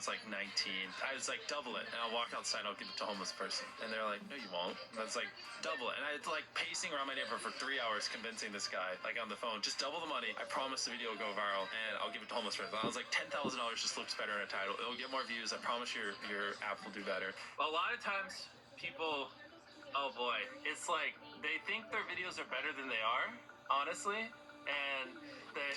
It's like 19. I was like, double it. And I'll walk outside and I'll give it to a homeless person. And they're like, no, you won't. And I was like, double it. And I was like pacing around my neighborhood for 3 hours convincing this guy, like on the phone, just double the money. I promise the video will go viral and I'll give it to homeless person. I was like, $10,000 just looks better in a title. It'll get more views. I promise your app will do better. A lot of times people, oh boy, it's like they think their videos are better than they are, honestly. And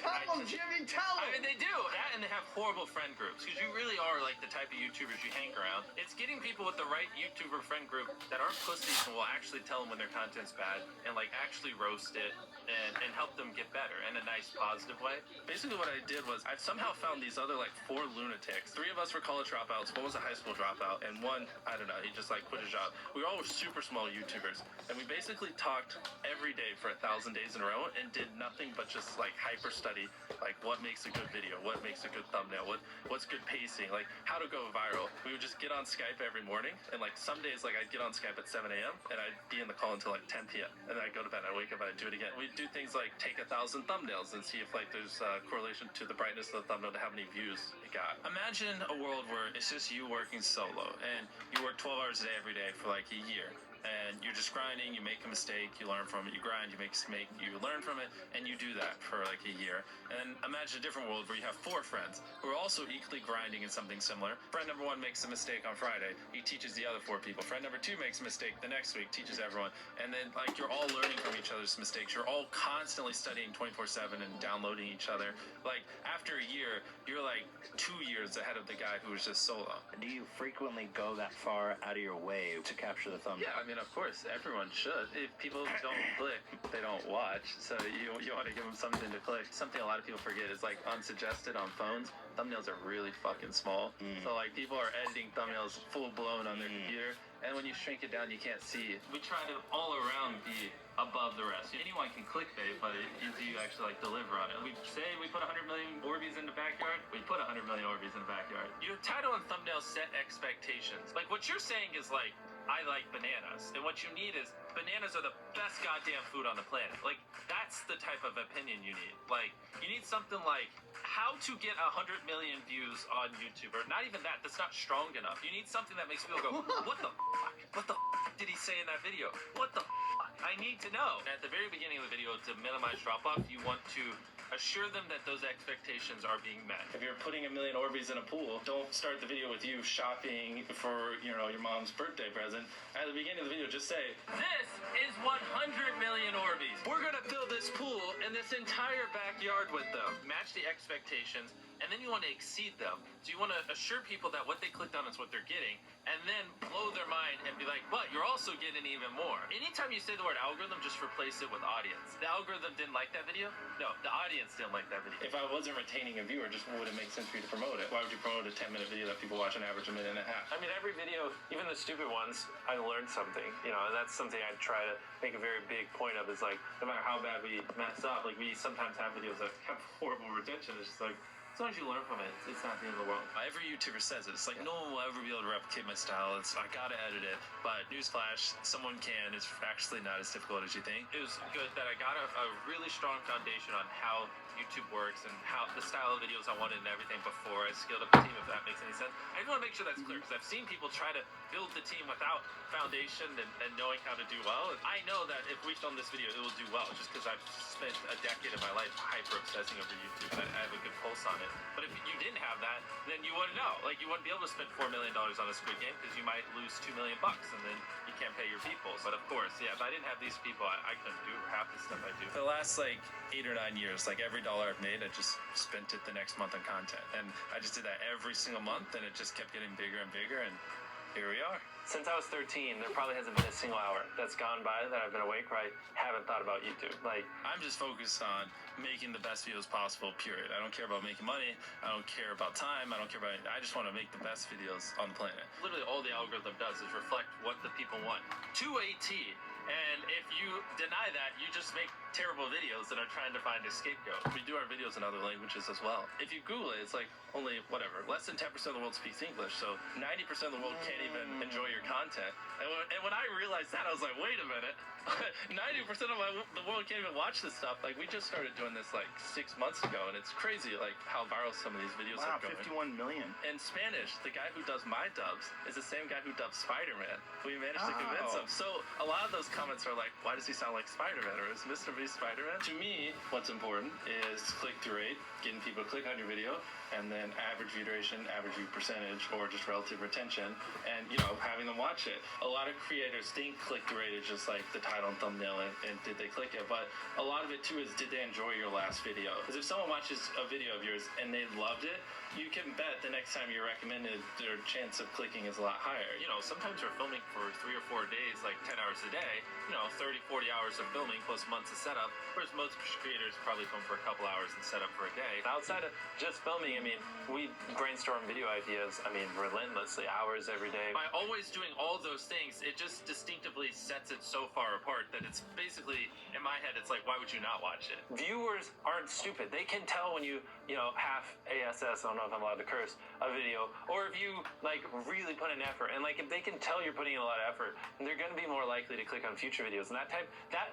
tell them, Jimmy, tell them. I mean, they do that, and they have horrible friend groups because you really are like the type of YouTubers you hang around. It's getting people with the right YouTuber friend group that aren't pussies and will actually tell them when their content's bad and like actually roast it and help them get better in a nice, positive way. Basically, what I did was I somehow found these other like 4 lunatics. 3 of us were college dropouts. One was a high school dropout, and one, I don't know, he just like quit his job. We all were super small YouTubers, and we basically talked every day for 1,000 days in a row and did nothing but just like hyper study like what makes a good video, what makes a good thumbnail, what's good pacing, like how to go viral. We would just get on Skype every morning, and like some days like I'd get on Skype at 7 a.m. and I'd be in the call until like 10 p.m. and then I'd go to bed, I'd wake up and I'd do it again. We'd do things like take 1,000 thumbnails and see if like there's a correlation to the brightness of the thumbnail to how many views it got. Imagine a world where it's just you working solo and you work 12 hours a day every day for like a year. And you're just grinding, you make a mistake, you learn from it, you grind, you make a mistake, you learn from it, and you do that for like a year. And imagine a different world where you have 4 friends who are also equally grinding in something similar. Friend number 1 makes a mistake on Friday, he teaches the other 4 people. Friend number 2 makes a mistake the next week, teaches everyone. And then like you're all learning from each other's mistakes. You're all constantly studying 24/7 and downloading each other. Like after a year, you're like 2 years ahead of the guy who was just solo. Do you frequently go that far out of your way to capture the thumbnail? Yeah, I mean, of course, everyone should. If people don't click, they don't watch. So you want to give them something to click. Something a lot of people forget is like unsuggested on phones. Thumbnails are really fucking small. So like people are editing thumbnails full blown on their computer. And when you shrink it down, you can't see. We try to all around be above the rest. Anyone can clickbait, but do you actually like deliver on it? We say we put 100 million Orbeez in the backyard. We put 100 million Orbeez in the backyard. Your title and thumbnail set expectations. Like what you're saying is like, I like bananas. And what you need is bananas are the best goddamn food on the planet. Like that's the type of opinion you need. Like you need something like how to get 100 million views on YouTube, or not even that. That's not strong enough. You need something that makes people go, what the fuck? What the fuck did he say in that video? What the fuck? I need to know. And at the very beginning of the video, to minimize drop-off, you want to assure them that those expectations are being met. If you're putting 1 million Orbeez in a pool, don't start the video with you shopping for, you know, your mom's birthday present. At the beginning of the video, just say, this is 100 million Orbeez. We're gonna fill this pool and this entire backyard with them. Match the expectations, and then you want to exceed them. So you want to assure people that what they clicked on is what they're getting, and then blow their mind and be like, but you're also getting even more. Anytime you say the word algorithm, just replace it with audience. The algorithm didn't like that video? No, the audience didn't like that video. If I wasn't retaining a viewer, just would it make sense for you to promote it? Why would you promote a 10-minute video that people watch on average a minute and a half? I mean, every video, even the stupid ones, I learned something, you know, and that's something I try to make a very big point of, is like, no matter how bad we mess up, like we sometimes have videos that have horrible retention. It's just like, as long as you learn from it, it's not the end of the world. Every YouTuber says it. It's like, no one will ever be able to replicate my style. I gotta edit it. But newsflash, someone can. It's actually not as difficult as you think. It was good that I got a really strong foundation on how YouTube works and how the style of videos I wanted and everything before I scaled up the team, if that makes any sense. I just want to make sure that's clear, because I've seen people try to build the team without foundation and knowing how to do well. I know that if we film this video, it will do well, just because I've spent a decade of my life hyper-obsessing over YouTube, and I have a good pulse on it. But if you didn't have that, then you wouldn't know. Like, you wouldn't be able to spend $4 million on a Squid Game, because you might lose $2 million, and then you can't pay your people. But of course, yeah, if I didn't have these people, I couldn't do half the stuff I do. For the last, like, 8 or 9 years, like, every dollar I've made, I just spent it the next month on content. And I just did that every single month, and it just kept getting bigger and bigger, and here we are. Since I was 13, there probably hasn't been a single hour that's gone by that I've been awake where I haven't thought about YouTube. Like, I'm just focused on making the best videos possible, period. I don't care about making money. I don't care about time. I don't care about anything. I just want to make the best videos on the planet. Literally all the algorithm does is reflect what the people want to a T. And if you deny that, you just make terrible videos and are trying to find a scapegoat. We do our videos in other languages as well. If you Google it, it's like only, whatever, less than 10% of the world speaks English, so 90% of the world can't even enjoy your content. And when I realized that, I was like, wait a minute. 90% of the world can't even watch this stuff. Like, we just started doing this like 6 months ago, and it's crazy like how viral some of these videos are going. 51 million. In Spanish, the guy who does my dubs is the same guy who dubbed Spider-Man. We managed to convince him. So a lot of those comments are like, why does he sound like Spider-Man? Or is Mrbeast Spider-Man? To me, what's important is click-through rate, getting people to click on your video, and then average view duration, average view percentage, or just relative retention, and, you know, having them watch it. A lot of creators think click-through rate is just like the title and thumbnail and did they click it, but a lot of it too is did they enjoy your last video? Because if someone watches a video of yours and they loved it, you can bet the next time you're recommended, their chance of clicking is a lot higher. You know, sometimes we're filming for 3 or 4 days, like 10 hours a day, you know, 30, 40 hours of filming plus months of setup, whereas most creators probably film for a couple hours and set up for a day. Outside of just filming, I mean, we brainstorm video ideas, I mean, relentlessly, hours every day. By always doing all those things, it just distinctively sets it so far apart that it's basically, in my head, it's like, why would you not watch it? Viewers aren't stupid. They can tell when you know, half ASS, I don't know if I'm allowed to curse, a video, or if you, like, really put in effort. And, like, if they can tell you're putting in a lot of effort, they're going to be more likely to click on future videos. And that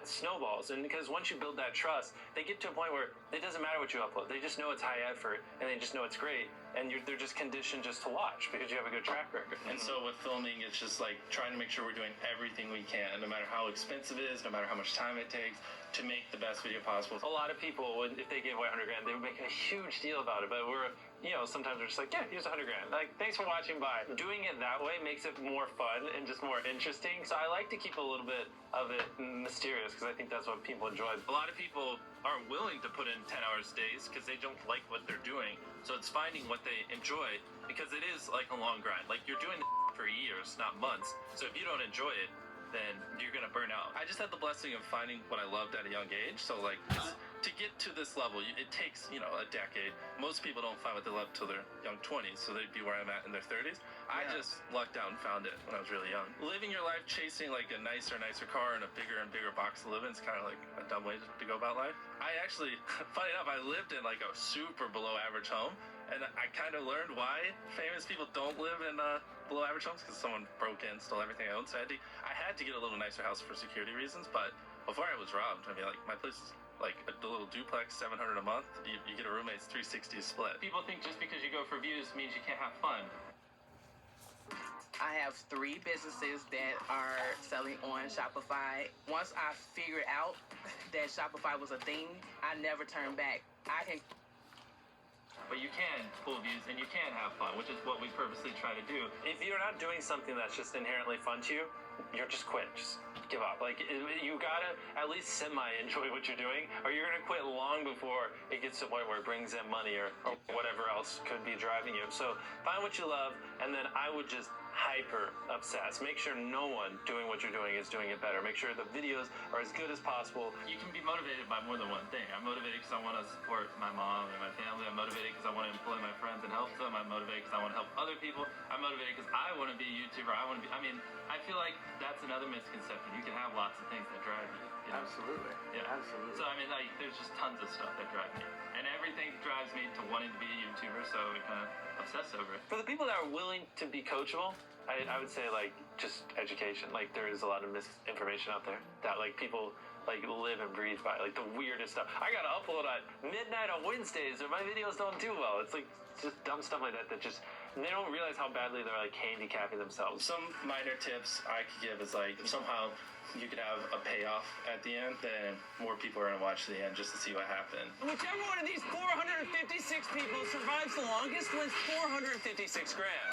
snowballs. And because once you build that trust, they get to a point where it doesn't matter what you upload. They just know it's high effort, and they just know it's great. And they're just conditioned just to watch because you have a good track record. And so with filming, it's just like trying to make sure we're doing everything we can, no matter how expensive it is, no matter how much time it takes, to make the best video possible. A lot of people, if they gave away 100 grand, they would make a huge deal about it. But we're, you know, sometimes we're just like, yeah, here's 100 grand. Like, thanks for watching, bye. Doing it that way makes it more fun and just more interesting. So I like to keep a little bit of it mysterious because I think that's what people enjoy. A lot of people aren't willing to put in 10 hours days because they don't like what they're doing. So it's finding what they enjoy because it is like a long grind. Like, you're doing it for years, not months. So if you don't enjoy it, then you're gonna burn out. I just had the blessing of finding what I loved at a young age. So like, to get to this level, it takes, you know, a decade. Most people don't find what they love till their young 20s, so they'd be where I'm at in their 30s. I just lucked out and found it when I was really young. Living your life chasing like a nicer and nicer car and a bigger box to live in is kind of like a dumb way to go about life. I actually, funny enough, I lived in like a super below average home, and I kind of learned why famous people don't live in below average homes, because someone broke in, stole everything I owned. So I had to get a little nicer house for security reasons, but before I was robbed, I mean, like, my place is like a little duplex, $700 a month. You get a roommate's 360 split. People think just because you go for views means you can't have fun. I have 3 businesses that are selling on Shopify. Once I figured out that Shopify was a thing, I never turned back. But you can pull views and you can have fun, which is what we purposely try to do. If you're not doing something that's just inherently fun to you, you're just quit. Just give up. Like, you gotta at least semi-enjoy what you're doing, or you're gonna quit long before it gets to a point where it brings in money or whatever else could be driving you. So find what you love, and then I would just hyper obsess. Make sure no one doing what you're doing is doing it better. Make sure the videos are as good as possible. You can be motivated by more than one thing. I'm motivated because I want to support my mom and my family. I'm motivated because I want to employ my friends and help them. I'm motivated because I want to help other people. I'm motivated because I want to be a YouTuber. I feel like that's another misconception. You can have lots of things that drive you. You know? Absolutely. Yeah. Absolutely. So I mean, like, there's just tons of stuff that drive me, and everything drives me to wanting to be a YouTuber. So we kind of obsess over it. For the people that are willing to be coachable, I would say, like, just education. Like, there is a lot of misinformation out there that, like, people like live and breathe by, like the weirdest stuff. I gotta upload at midnight on Wednesdays or my videos don't do well. It's like just dumb stuff like that just they don't realize how badly they're like handicapping themselves. Some minor tips I could give is like, somehow you could have a payoff at the end, then more people are gonna watch the end just to see what happened. Whichever one of these 456 people survives the longest wins 456 grand.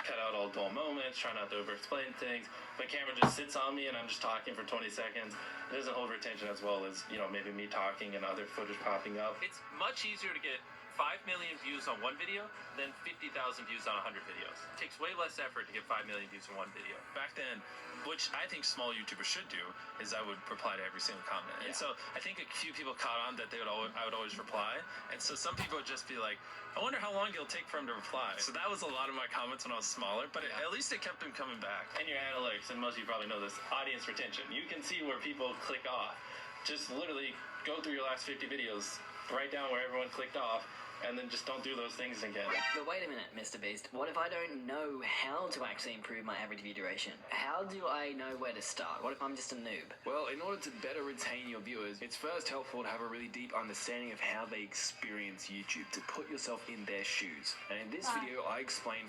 Cut out all dull moments, try not to over-explain things. The camera just sits on me and I'm just talking for 20 seconds. It doesn't hold retention as well as, you know, maybe me talking and other footage popping up. It's much easier to get 5 million views on one video than 50,000 views on 100 videos. It takes way less effort to get 5 million views on one video. Back then, which I think small YouTubers should do, is I would reply to every single comment. Yeah. And so I think a few people caught on that I would always reply. And so some people would just be like, I wonder how long it'll take for him to reply. So that was a lot of my comments when I was smaller, but at least it kept him coming back. And your analytics, and most of you probably know this, audience retention. You can see where people click off. just literally go through your last 50 videos, write down where everyone clicked off, and then just don't do those things again. But wait a minute, Mrbeast. What if I don't know how to actually improve my average view duration? How do I know where to start? What if I'm just a noob? Well, in order to better retain your viewers, it's first helpful to have a really deep understanding of how they experience YouTube, to put yourself in their shoes. And in this video, I explain